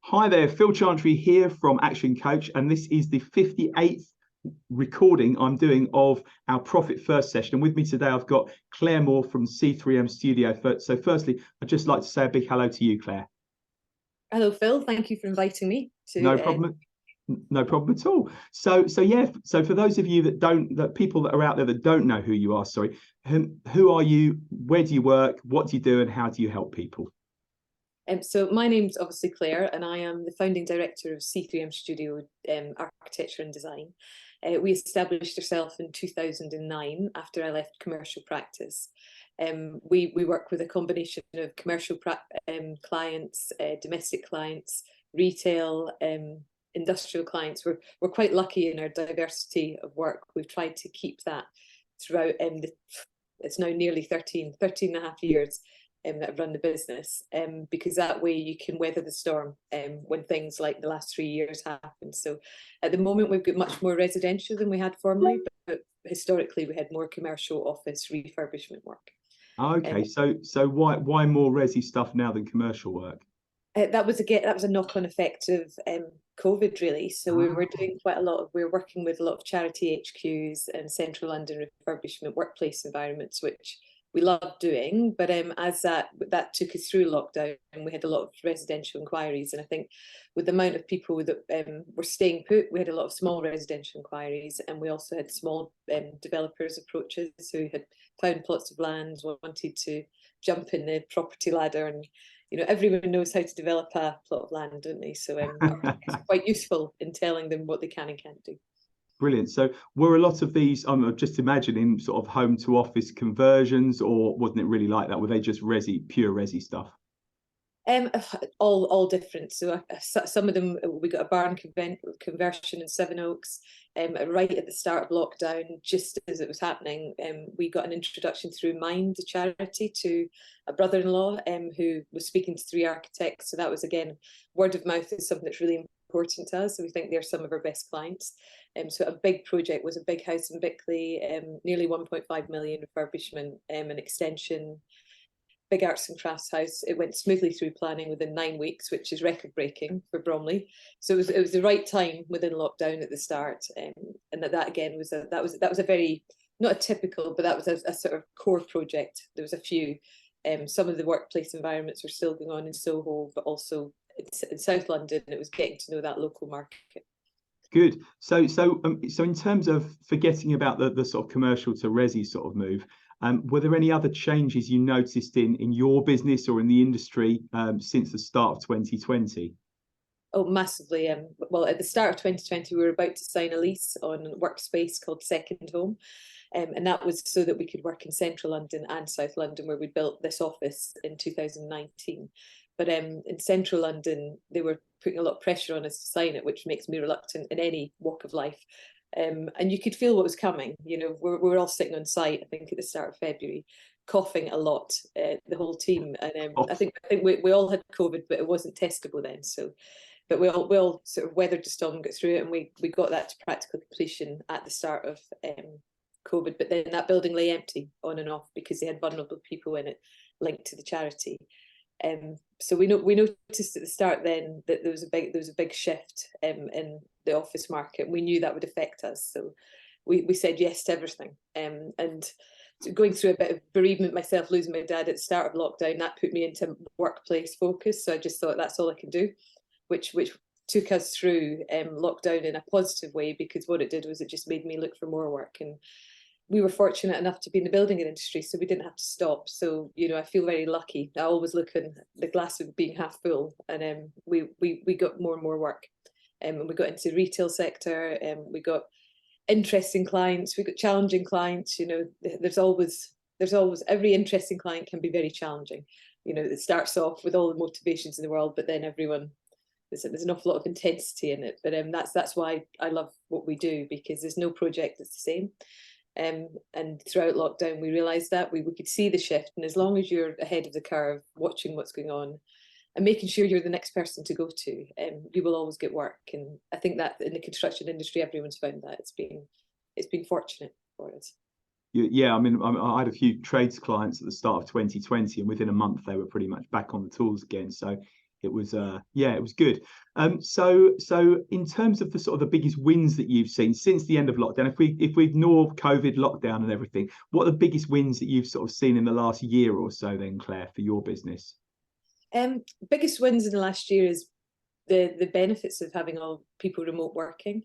Hi there, Phil Chantry here from Action Coach, and this is the 58th recording I'm doing of our Profit First session. And with me today, I've got Clare Moore from C3M Studio. So firstly, I'd just like to say a big hello to you, Clare. Hello, Phil. Thank you for inviting me to. No problem. No problem at all. So for those of you that people that are out there that don't know who you are, sorry, who are you? Where do you work? What do you do? And how do you help people? So my name's obviously Clare, and I am the founding director of C3M Studio, Architecture and Design. We established ourselves in 2009 after I left commercial practice. We work with a combination of commercial clients, domestic clients, retail, industrial clients. We're quite lucky in our diversity of work. We've tried to keep that throughout. It's now nearly 13 and a half years that I've run the business, because that way you can weather the storm when things like the last 3 years happen. So at the moment we've got much more residential than we had formerly, but historically we had more commercial office refurbishment work. Okay, so why more resi stuff now than commercial work? That was a knock-on effect of COVID, really. So we were doing we were working with a lot of charity HQs and central London refurbishment workplace environments, which we loved doing. But as that took us through lockdown, and we had a lot of residential inquiries, and I think with the amount of people that were staying put, we had a lot of small residential inquiries, and we also had small developers approaches who had found plots of land, wanted to jump in the property ladder, and everyone knows how to develop a plot of land, don't they? So it's quite useful in telling them what they can and can't do. Brilliant. So were a lot of these, I'm just imagining, sort of home to office conversions, or wasn't it really like that? Were they just pure resi stuff? All different. So some of them, we got a barn conversion in Sevenoaks, right at the start of lockdown, just as it was happening. We got an introduction through Mind, the charity, to a brother-in-law who was speaking to 3 architects. So that was, again, word of mouth is something that's really important to us. So we think they're some of our best clients. So a big project was a big house in Bickley, nearly 1.5 million refurbishment, an extension, big arts and crafts house. It went smoothly through planning within 9 weeks, which is record-breaking for Bromley. So it was the right time within lockdown at the start, and that again was a very, not a typical, but that was a sort of core project. There was a few. Some of the workplace environments were still going on in Soho, but also in South London. It was getting to know that local market. Good. So in terms of forgetting about the sort of commercial to resi sort of move, were there any other changes you noticed in your business or in the industry since the start of 2020? Oh, massively. Well, at the start of 2020, we were about to sign a lease on a workspace called Second Home. And that was so that we could work in central London and South London, where we built this office in 2019. But in central London, they were putting a lot of pressure on us to sign it, which makes me reluctant in any walk of life. And you could feel what was coming. We're all sitting on site, I think, at the start of February, coughing a lot, the whole team. And I think we all had COVID, but it wasn't testable then. So, but we all sort of weathered the storm and got through it, and we got that to practical completion at the start of COVID. But then that building lay empty on and off because they had vulnerable people in it linked to the charity. So we noticed at the start then that there was a big shift in the office market. We knew that would affect us, so we said yes to everything. And going through a bit of bereavement myself, losing my dad at the start of lockdown, that put me into workplace focus. So I just thought that's all I can do, which took us through lockdown in a positive way, because what it did was it just made me look for more work. And we were fortunate enough to be in the building industry, so we didn't have to stop. So, I feel very lucky. I always look at the glass of being half full, and we got more and more work. And we got into the retail sector, and we got interesting clients, we got challenging clients. There's always every interesting client can be very challenging. It starts off with all the motivations in the world, but then there's an awful lot of intensity in it. But that's why I love what we do, because there's no project that's the same. And throughout lockdown, we realised that we could see the shift, and as long as you're ahead of the curve, watching what's going on and making sure you're the next person to go to, you will always get work. And I think that in the construction industry, everyone's found that it's been fortunate for us. Yeah, I mean, I had a few trades clients at the start of 2020, and within a month they were pretty much back on the tools again. So it was yeah, it was good. So in terms of the sort of the biggest wins that you've seen since the end of lockdown, if we ignore COVID lockdown and everything, what are the biggest wins that you've sort of seen in the last year or so then, Claire, for your business? Biggest wins in the last year is the benefits of having all people remote working.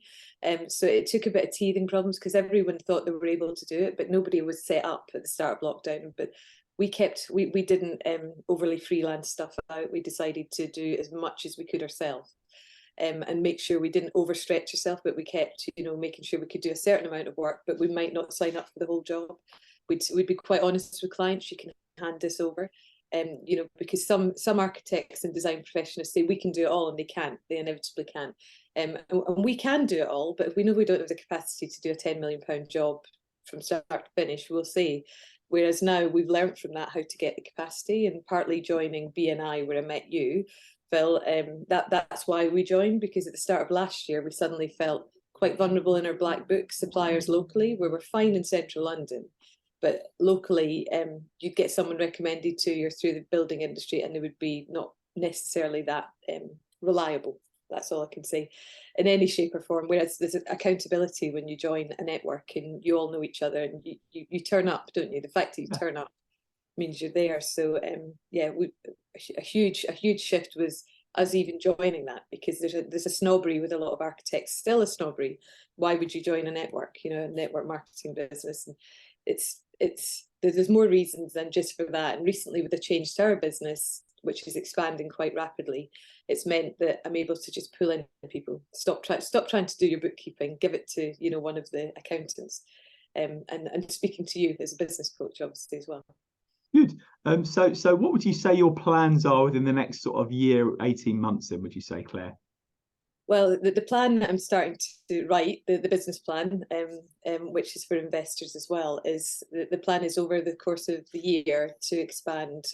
So it took a bit of teething problems because everyone thought they were able to do it, but nobody was set up at the start of lockdown. But we didn't overly freelance stuff out. We decided to do as much as we could ourselves. And make sure we didn't overstretch ourselves, but we kept, making sure we could do a certain amount of work, but we might not sign up for the whole job. We'd be quite honest with clients. You can hand this over. Because some architects and design professionals say we can do it all, and they can't. They inevitably can't. And we can do it all, but if we know we don't have the capacity to do a £10 million job from start to finish, we'll say. Whereas now we've learned from that how to get the capacity, and partly joining BNI, where I met you, Phil, that's why we joined, because at the start of last year we suddenly felt quite vulnerable in our black book suppliers locally, where we're fine in central London, but locally you'd get someone recommended to you through the building industry and they would be not necessarily that reliable. That's all I can say in any shape or form. Whereas there's accountability when you join a network and you all know each other and you turn up, don't you? The fact that you turn up means you're there. So yeah, a huge shift was us even joining that, because there's a snobbery with a lot of architects, still a snobbery. Why would you join a network, a network marketing business? And there's more reasons than just for that. And recently, with the change to our business, which is expanding quite rapidly, it's meant that I'm able to just pull in people. Stop trying to do your bookkeeping. Give it to one of the accountants, and speaking to you as a business coach, obviously, as well. Good. So what would you say your plans are within the next sort of year, 18 months? Then would you say, Claire? Well, the plan that I'm starting to write, the business plan, which is for investors as well, is the plan is over the course of the year to expand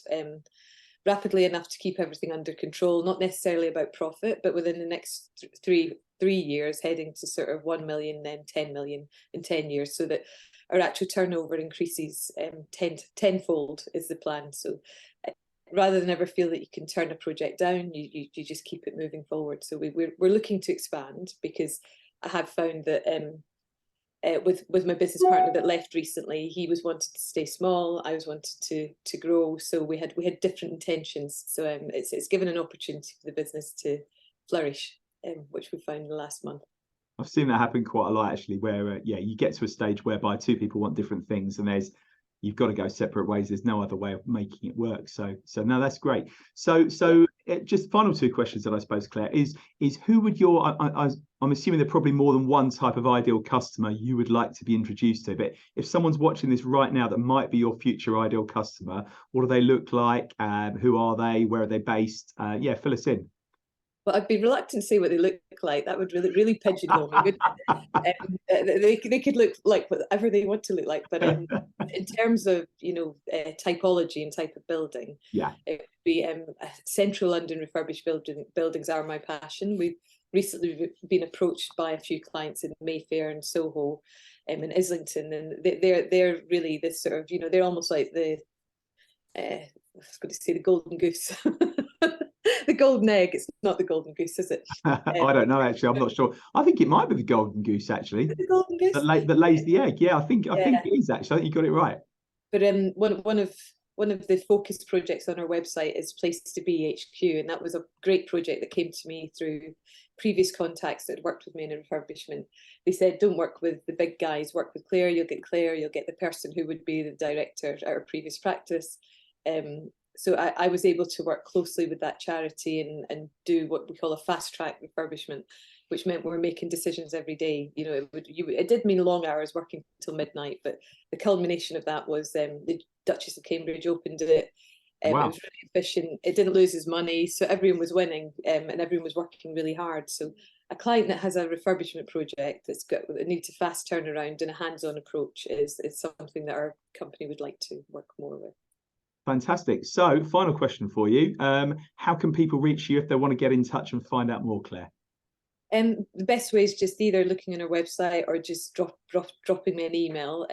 rapidly enough to keep everything under control, not necessarily about profit, but within the next three years, heading to sort of 1 million, then 10 million in 10 years, so that our actual turnover increases tenfold is the plan. So rather than ever feel that you can turn a project down, you just keep it moving forward. So we're looking to expand, because I have found that with my business partner that left recently, he was wanting to stay small, I was wanting to grow. So we had different intentions. So it's given an opportunity for the business to flourish, which we found in the last month. I've seen that happen quite a lot, actually, where you get to a stage whereby two people want different things, and you've got to go separate ways. There's no other way of making it work. So no, that's great. So just final two questions that I suppose, Claire, is who would I'm assuming there are probably more than one type of ideal customer you would like to be introduced to, but if someone's watching this right now that might be your future ideal customer, what do they look like? Who are they? Where are they based? Fill us in. Well, I'd be reluctant to say what they look like. That would really pigeonhole me. They could look like whatever they want to look like. But in terms of typology and type of building, it would be central London refurbished buildings are my passion. We've recently been approached by a few clients in Mayfair and Soho, in Islington, and they're really this sort of they're almost like I was going to say the golden goose. The golden egg. It's not the golden goose, is it? I don't know, actually. I'm not sure. I think it might be the golden goose, actually. The golden goose that lays the egg. Yeah, I think it is, actually. I think you got it right. But one of the focus projects on our website is Place to Be HQ, and that was a great project that came to me through previous contacts that had worked with me in a refurbishment. They said, don't work with the big guys, work with Clare. You'll get the person who would be the director at our previous practice. So I was able to work closely with that charity and do what we call a fast track refurbishment, which meant we were making decisions every day. It did mean long hours working till midnight, but the culmination of that was the Duchess of Cambridge opened it. Wow. It was really efficient. It didn't lose his money, so everyone was winning, and everyone was working really hard. So a client that has a refurbishment project that needs a fast turnaround and a hands-on approach is something that our company would like to work more with. Fantastic. So final question for you. How can people reach you if they want to get in touch and find out more, Claire? The best way is just either looking on our website or just dropping me an email.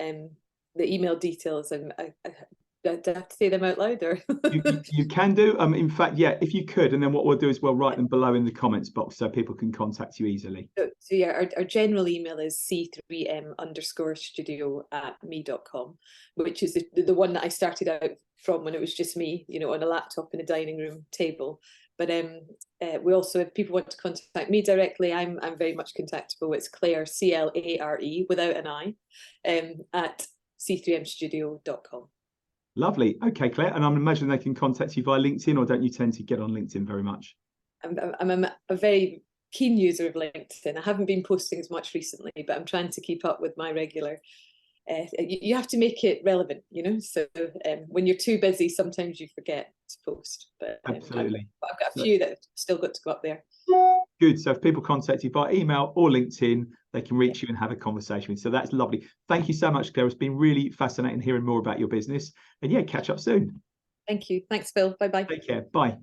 The email details, Do I have to say them out loud, or? You can do. In fact, yeah, if you could, and then what we'll do is we'll write them below in the comments box so people can contact you easily. So yeah, our general email is c3m_studio@me.com, which is the one that I started out from when it was just me, you know, on a laptop in a dining room table. But we also, if people want to contact me directly, I'm very much contactable. It's Clare, CLARE, without an I, at c3mstudio.com. Lovely. Okay, Claire. And I'm imagining they can contact you via LinkedIn, or don't you tend to get on LinkedIn very much? I'm a very keen user of LinkedIn. I haven't been posting as much recently, but I'm trying to keep up with my regular. You have to make it relevant, you know. So when you're too busy, sometimes you forget to post. But Absolutely. I've got a few that have still got to go up there. Good. So if people contact you by email or LinkedIn, they can reach you and have a conversation with you. So that's lovely. Thank you so much, Claire. It's been really fascinating hearing more about your business. And yeah, catch up soon. Thank you. Thanks, Phil. Bye-bye. Take care. Bye.